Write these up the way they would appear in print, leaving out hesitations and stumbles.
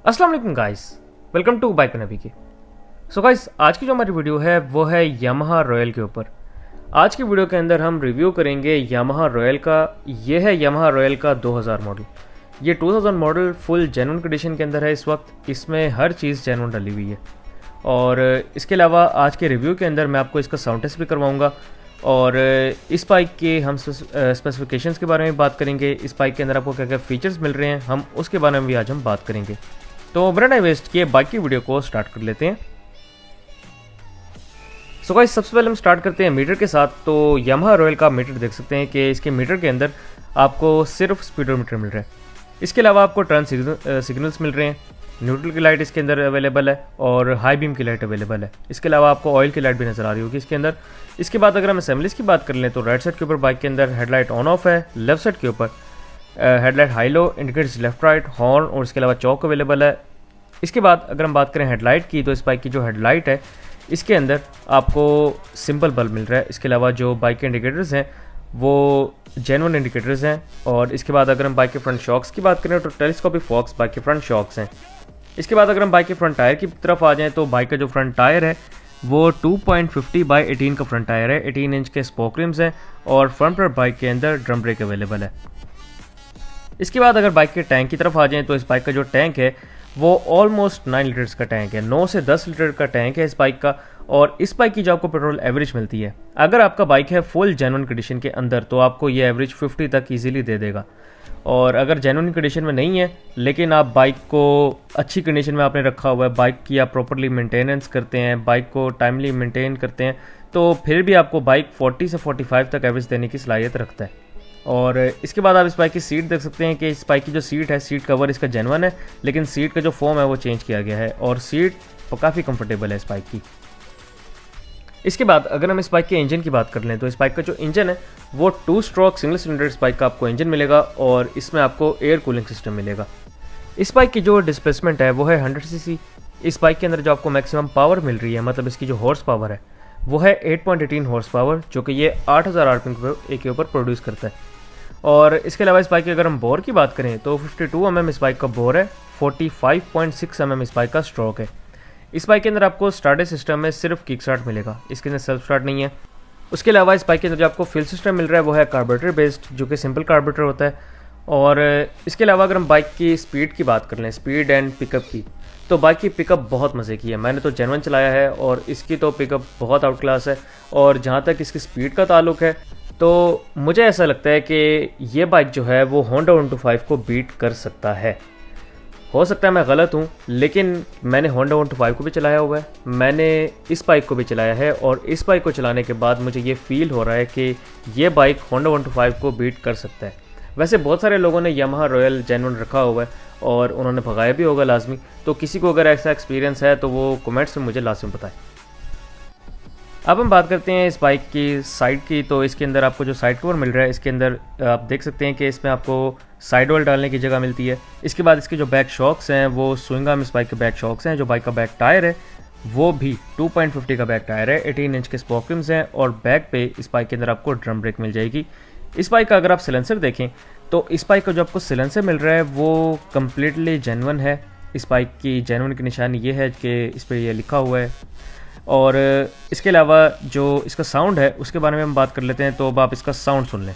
अस्सलाम वालेकुम guys, welcome to bike नबी के। सो गाइस, आज की जो हमारी वीडियो है वो है यामाहा रॉयल के ऊपर। आज की वीडियो के अंदर हम रिव्यू करेंगे यामाहा रॉयल का। ये है यामाहा रॉयल का 2000 मॉडल। ये 2000 मॉडल फुल जेन्युइन कंडीशन के अंदर है इस वक्त। इसमें हर चीज़ जेन्युइन डली हुई है। और इसके अलावा आज के रिव्यू के अंदर मैं आपको इसका साउंड टेस्ट भी करवाऊँगा और इस बाइक के हम स्पेसिफिकेशंस के बारे में बात करेंगे। इस बाइक के अंदर आपको क्या क्या फीचर्स मिल रहे हैं हम उसके बारे में भी आज हम बात करेंगे। तो बिना टाइम वेस्ट किए बाइक की वीडियो को स्टार्ट कर लेते हैं। सो गाइस, सबसे पहले हम स्टार्ट करते हैं मीटर के साथ। तो यामाहा रॉयल का मीटर देख सकते हैं कि इसके मीटर के अंदर आपको सिर्फ स्पीडोमीटर मिल रहा है। इसके अलावा आपको टर्न सिग्नल्स मिल रहे हैं। न्यूट्रल की लाइट इसके अंदर अवेलेबल है और हाई बीम की लाइट अवेलेबल है। इसके अलावा आपको ऑयल की लाइट भी नज़र आ रही होगी इसके अंदर। इसके बाद अगर हम असेंबलीज की बात कर लें तो राइट साइड के ऊपर बाइक के अंदर हेडलाइट ऑन ऑफ है। लेफ्ट साइड के ऊपर headlight high low indicators left right horn और इसके अलावा चौक अवेलेबल है। इसके बाद अगर हम बात करें हेडलाइट की तो इस बाइक की जो हेडलाइट है इसके अंदर आपको सिंपल बल्ब मिल रहा है। इसके अलावा जो बाइक के इंडिकेटर्स हैं वो जेन्युइन इंडिकेटर्स हैं। और इसके बाद अगर हम बाइक के फ्रंट शॉक्स की बात करें तो टेलीस्कोपिक फॉक्स बाइक के फ्रंट शॉक्स हैं। इसके बाद अगर हम बाइक के फ्रंट टायर की तरफ आ जाएँ तो बाइक का जो फ्रंट टायर है वो 2.50/18 का फ्रंट टायर है। 18 इंच के स्पोक रिम्स हैं और फ्रंट पर बाइक के अंदर ड्रम ब्रेक अवेलेबल है। इसके बाद अगर बाइक के टैंक की तरफ आ जाएँ तो इस बाइक का जो टैंक है वो ऑलमोस्ट 9 लीटर्स का टैंक है। 9 से 10 लीटर का टैंक है इस बाइक का। और इस बाइक की जो आपको पेट्रोल एवरेज मिलती है, अगर आपका बाइक है फुल जेन्युइन कंडीशन के अंदर तो आपको ये एवरेज 50 तक इजीली दे देगा। और अगर जेन्युइन कंडीशन में नहीं है लेकिन आप बाइक को अच्छी कंडीशन में आपने रखा हुआ है, बाइक की आप प्रॉपरली मेंटेनेंस करते हैं, बाइक को टाइमली मेंटेन करते हैं, तो फिर भी आपको बाइक 40 से 45 तक एवरेज देने की सलाहियत रखता है। और इसके बाद आप इस बाइक की सीट देख सकते हैं कि इस बाइक की जो सीट है, सीट कवर इसका जेन्युइन है लेकिन सीट का जो फोम है वो चेंज किया गया है और सीट काफ़ी कंफर्टेबल है इस बाइक की। इसके बाद अगर हम इस बाइक के इंजन की बात कर लें तो इस बाइक का जो इंजन है वो 2 स्ट्रोक सिंगल सिलेंडर इस बाइक का आपको इंजन मिलेगा और इसमें आपको एयर कूलिंग सिस्टम मिलेगा। इस बाइक की जो डिस्प्लेसमेंट है वो है 100 सीसी। इस बाइक के अंदर जो आपको मैक्सिमम पावर मिल रही है, मतलब इसकी जो हॉर्स पावर है वो है 8.18 हॉर्स पावर, जो कि ये 8000 आरपीएम के ऊपर प्रोड्यूस करता है। और इसके अलावा इस बाइक की अगर हम बोर की बात करें तो 52 mm इस बाइक का बोर है। 45.6 mm इस बाइक का स्ट्रोक है। इस बाइक के अंदर आपको स्टार्टर सिस्टम में सिर्फ किक स्टार्ट मिलेगा, इसके अंदर सेल्फ स्टार्ट नहीं है। उसके अलावा इस बाइक के अंदर जो आपको फ्यूल सिस्टम मिल रहा है वो है कार्बोरेटर बेस्ड, जो कि सिंपल कार्बोरेटर होता है। और इसके अलावा अगर हम बाइक की स्पीड की बात कर लें, स्पीड एंड पिकअप की, तो बाइक की पिकअप बहुत मज़े की है। मैंने तो जेन्युइन चलाया है और इसकी तो पिकअप बहुत आउट क्लास है। और जहाँ तक इसकी स्पीड का ताल्लुक है तो मुझे ऐसा लगता है कि ये बाइक जो है वो होंडा 125 को बीट कर सकता है। हो सकता है मैं गलत हूँ, लेकिन मैंने होंडा 125 को भी चलाया हुआ है, मैंने इस बाइक को भी चलाया है और इस बाइक को चलाने के बाद मुझे ये फील हो रहा है कि ये बाइक होंडा 125 को बीट कर सकता है। वैसे बहुत सारे लोगों ने यामाहा रॉयल जेन्युइन रखा हुआ है और उन्होंने भगाया भी होगा लाजमी। तो किसी को अगर ऐसा एक्सपीरियंस है तो वो कमेंट्स में मुझे लाजमी बताएं। अब हम बात करते हैं इस बाइक की साइड की। तो इसके अंदर आपको जो साइड कवर मिल रहा है, इसके अंदर आप देख सकते हैं कि इसमें आपको साइड वॉल डालने की जगह मिलती है। इसके बाद इसके जो बैक शॉक्स हैं वो स्विंग आर्म इस बाइक के बैक शॉक्स हैं। जो बाइक का बैक टायर है वो भी 2.50 का बैक टायर है। 18 इंच के स्पोक रिम्स हैं और बैक पे इस बाइक के अंदर आपको ड्रम ब्रेक मिल जाएगी। इस बाइक का अगर आप सिलेंसर देखें तो इस बाइक का जो आपको सिलेंसर मिल रहा है वो कम्प्लीटली जेन्युइन है। इस बाइक की जेन्युइन की निशानी ये है कि इस पर यह लिखा हुआ है। और इसके अलावा जो इसका साउंड है उसके बारे में हम बात कर लेते हैं। तो अब आप इसका साउंड सुन लें।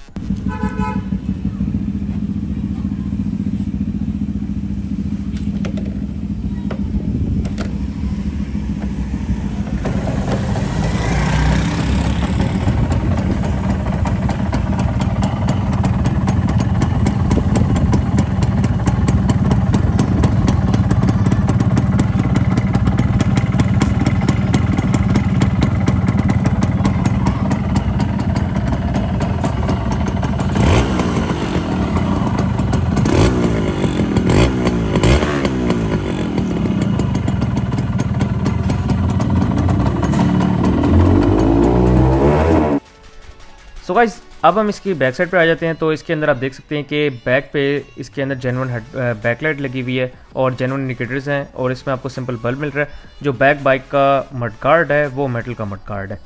सो गाइस, अब हम इसकी बैक साइड पर आ जाते हैं। तो इसके अंदर आप देख सकते हैं कि बैक पे इसके अंदर जेन्युइन बैकलाइट लगी हुई है और जेन्युइन इंडिकेटर्स हैं और इसमें आपको सिंपल बल्ब मिल रहा है। जो बैक बाइक का मड गार्ड है वो मेटल का मड गार्ड है।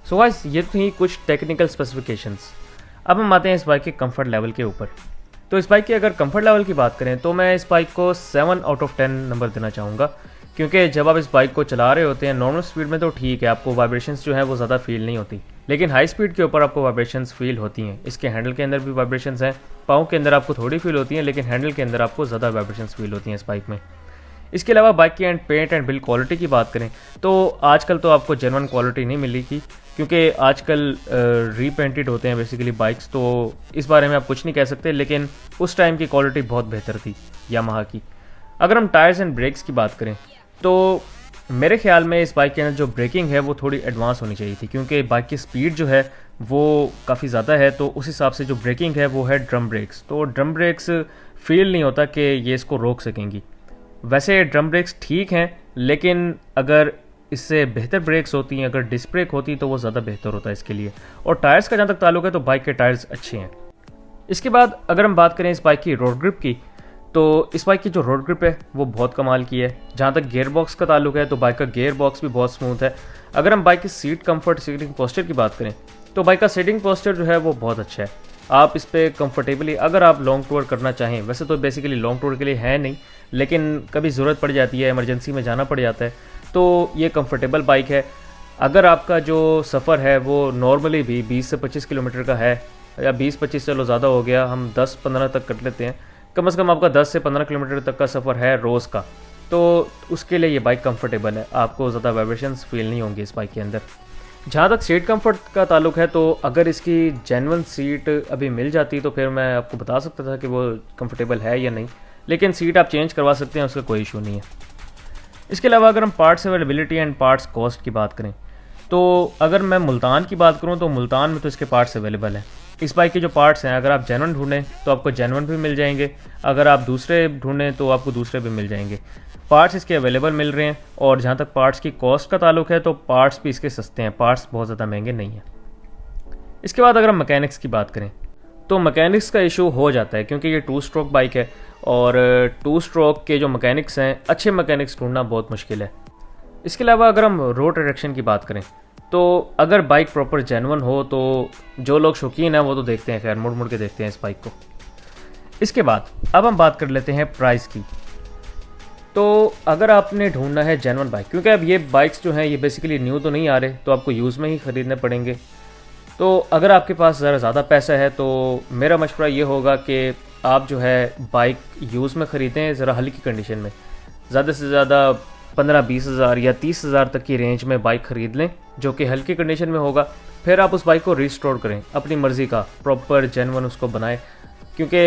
सो गाइस, ये थी कुछ टेक्निकल स्पेसिफिकेशंस। अब हम आते हैं इस बाइक के कंफर्ट लेवल के ऊपर। तो इस बाइक की अगर कंफर्ट लेवल की बात करें तो मैं इस बाइक को 7 आउट ऑफ 10 नंबर देना चाहूँगा, क्योंकि जब आप इस बाइक को चला रहे होते हैं नॉर्मल स्पीड में तो ठीक है, आपको वाइब्रेशंस जो है वो ज़्यादा फील नहीं होती, लेकिन हाई स्पीड के ऊपर आपको वाइब्रेशंस फील होती हैं। इसके हैंडल के अंदर भी वाइब्रेशंस हैं, पाँव के अंदर आपको थोड़ी फील होती हैं, लेकिन हैंडल के अंदर आपको ज़्यादा वाइब्रेशंस फील होती हैं इस बाइक में। इसके अलावा बाइक की पेंट एंड बिल्ड क्वालिटी की बात करें तो आजकल तो आपको जेन्युइन क्वालिटी नहीं मिलेगी, क्योंकि आजकल रीपेंटेड होते हैं बेसिकली बाइक्स, तो इस बारे में आप कुछ नहीं कह सकते, लेकिन उस टाइम की क्वालिटी बहुत बेहतर थी यामाहा की। अगर हम टायर्स एंड ब्रेक्स की बात करें तो मेरे ख्याल में इस बाइक के अंदर जो ब्रेकिंग है वो थोड़ी एडवांस होनी चाहिए थी, क्योंकि बाइक की स्पीड जो है वो काफ़ी ज़्यादा है, तो उस हिसाब से जो ब्रेकिंग है वो है ड्रम ब्रेक्स। तो ड्रम ब्रेक्स फील नहीं होता कि ये इसको रोक सकेंगी। वैसे ड्रम ब्रेक्स ठीक हैं, लेकिन अगर इससे बेहतर ब्रेक्स होती हैं, अगर डिस्क ब्रेक होती तो वो ज़्यादा बेहतर होता है इसके लिए। और टायर्स का जहाँ तक ताल्लुक है तो बाइक के टायर्स अच्छे हैं। इसके बाद अगर हम बात करें इस बाइक की रोड ग्रिप की, तो इस बाइक की जो रोड ग्रिप है वो बहुत कमाल की है। जहाँ तक गियर बॉक्स का ताल्लुक है तो बाइक का गियर बॉक्स भी बहुत स्मूथ है। अगर हम बाइक की सीट कंफर्ट, सीटिंग पोस्चर की बात करें तो बाइक का सीटिंग पोस्चर जो है वो बहुत अच्छा है। आप इस पर कंफर्टेबली अगर आप लॉन्ग टूर करना चाहें, वैसे तो बेसिकली लॉन्ग टूर के लिए है नहीं, लेकिन कभी ज़रूरत पड़ जाती है, इमरजेंसी में जाना पड़ जाता है, तो ये कंफर्टेबल बाइक है। अगर आपका जो सफ़र है वो नॉर्मली भी 20 से 25 किलोमीटर का है, या 20-25 चलो ज़्यादा हो गया, हम 10-15 तक कर लेते हैं, कम से कम आपका 10 से 15 किलोमीटर तक का सफ़र है रोज़ का, तो उसके लिए ये बाइक कंफर्टेबल है, आपको ज़्यादा वाइब्रेशंस फील नहीं होंगे इस बाइक के अंदर। जहाँ तक सीट कंफर्ट का ताल्लुक है तो अगर इसकी जेन्युइन सीट अभी मिल जाती तो फिर मैं आपको बता सकता था कि वो कंफर्टेबल है या नहीं, लेकिन सीट आप चेंज करवा सकते हैं, उसका कोई इशू नहीं है। इसके अलावा अगर हम parts availability and parts cost की बात करें तो अगर मैं मुल्तान की बात करूं तो मुल्तान में तो इसके पार्ट्स अवेलेबल हैं। इस बाइक के जो पार्ट्स हैं अगर आप जेन्युइन ढूंढें तो आपको जेन्युइन भी मिल जाएंगे, अगर आप दूसरे ढूंढें तो आपको दूसरे भी मिल जाएंगे। पार्ट्स इसके अवेलेबल मिल रहे हैं। और जहाँ तक पार्ट्स की कॉस्ट का ताल्लुक है तो पार्ट्स भी इसके सस्ते हैं, पार्ट्स बहुत ज़्यादा महंगे नहीं हैं। इसके बाद अगर हम मैकेनिक्स की बात करें तो मैकेनिक्स का इशू हो जाता है, क्योंकि ये 2 स्ट्रोक बाइक है और 2 स्ट्रोक के जो मैकेनिक्स हैं, अच्छे मैकेनिक्स ढूंढना बहुत मुश्किल है। इसके अलावा अगर हम रोड डायरेक्शन की बात करें तो अगर बाइक प्रॉपर जेन्युइन हो तो जो लोग शौकीन हैं वो तो देखते हैं, खैर मुड़ मुड़ के देखते हैं इस बाइक को। इसके बाद अब हम बात कर लेते हैं प्राइस की। तो अगर आपने ढूंढना है जेन्युइन बाइक, क्योंकि अब ये बाइक्स जो हैं ये बेसिकली न्यू तो नहीं आ रहे, तो आपको यूज़ में ही ख़रीदने पड़ेंगे। तो अगर आपके पास ज़रा ज़्यादा पैसा है तो मेरा मशवरा ये होगा कि आप जो है बाइक यूज़ में ख़रीदें, ज़रा हल्की कंडीशन में, ज़्यादा से ज़्यादा 15-20 हज़ार या 30 हज़ार तक की रेंज में बाइक ख़रीद लें जो कि हल्की कंडीशन में होगा। फिर आप उस बाइक को रिस्टोर करें अपनी मर्ज़ी का, प्रॉपर जेन्युइन उसको बनाएं, क्योंकि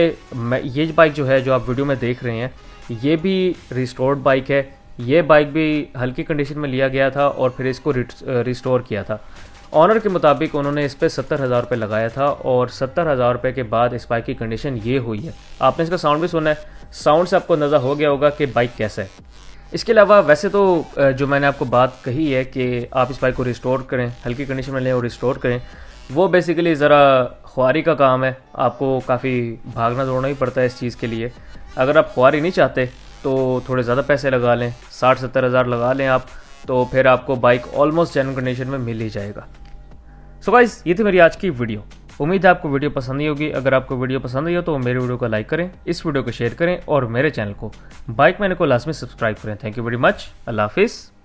ये बाइक जो है जो आप वीडियो में देख रहे हैं ये भी रिस्टोर्ड बाइक है। ये बाइक भी हल्की कंडीशन में लिया गया था और फिर इसको रिस्टोर किया था। ऑनर के मुताबिक उन्होंने इस पर 70,000 रुपये लगाया था और 70,000 रुपये के बाद इस बाइक की कंडीशन ये हुई है। आपने इसका साउंड भी सुना है, साउंड से आपको अंदाज़ा हो गया होगा कि बाइक कैसा है। इसके अलावा वैसे तो जो मैंने आपको बात कही है कि आप इस बाइक को रिस्टोर करें, हल्की कंडीशन में लें और रिस्टोर करें, वो बेसिकली ज़रा ख्वारी का काम है, आपको काफ़ी भागना दौड़ना ही पड़ता है इस चीज़ के लिए। अगर आप ख्वारी नहीं चाहते तो थोड़े ज़्यादा पैसे लगा लें, 60-70 हज़ार लगा लें आप, तो फिर आपको बाइक ऑलमोस्ट जेन्युइन कंडीशन में मिल ही जाएगा। सो गाइस, ये थी मेरी आज की वीडियो। उम्मीद है आपको वीडियो पसंद आई होगी। अगर आपको वीडियो पसंद आई हो तो मेरे वीडियो को लाइक करें, इस वीडियो को शेयर करें और मेरे चैनल को बाइक मैन को लाजमी सब्सक्राइब करें। Thank you very much. अल्लाह हाफिज़।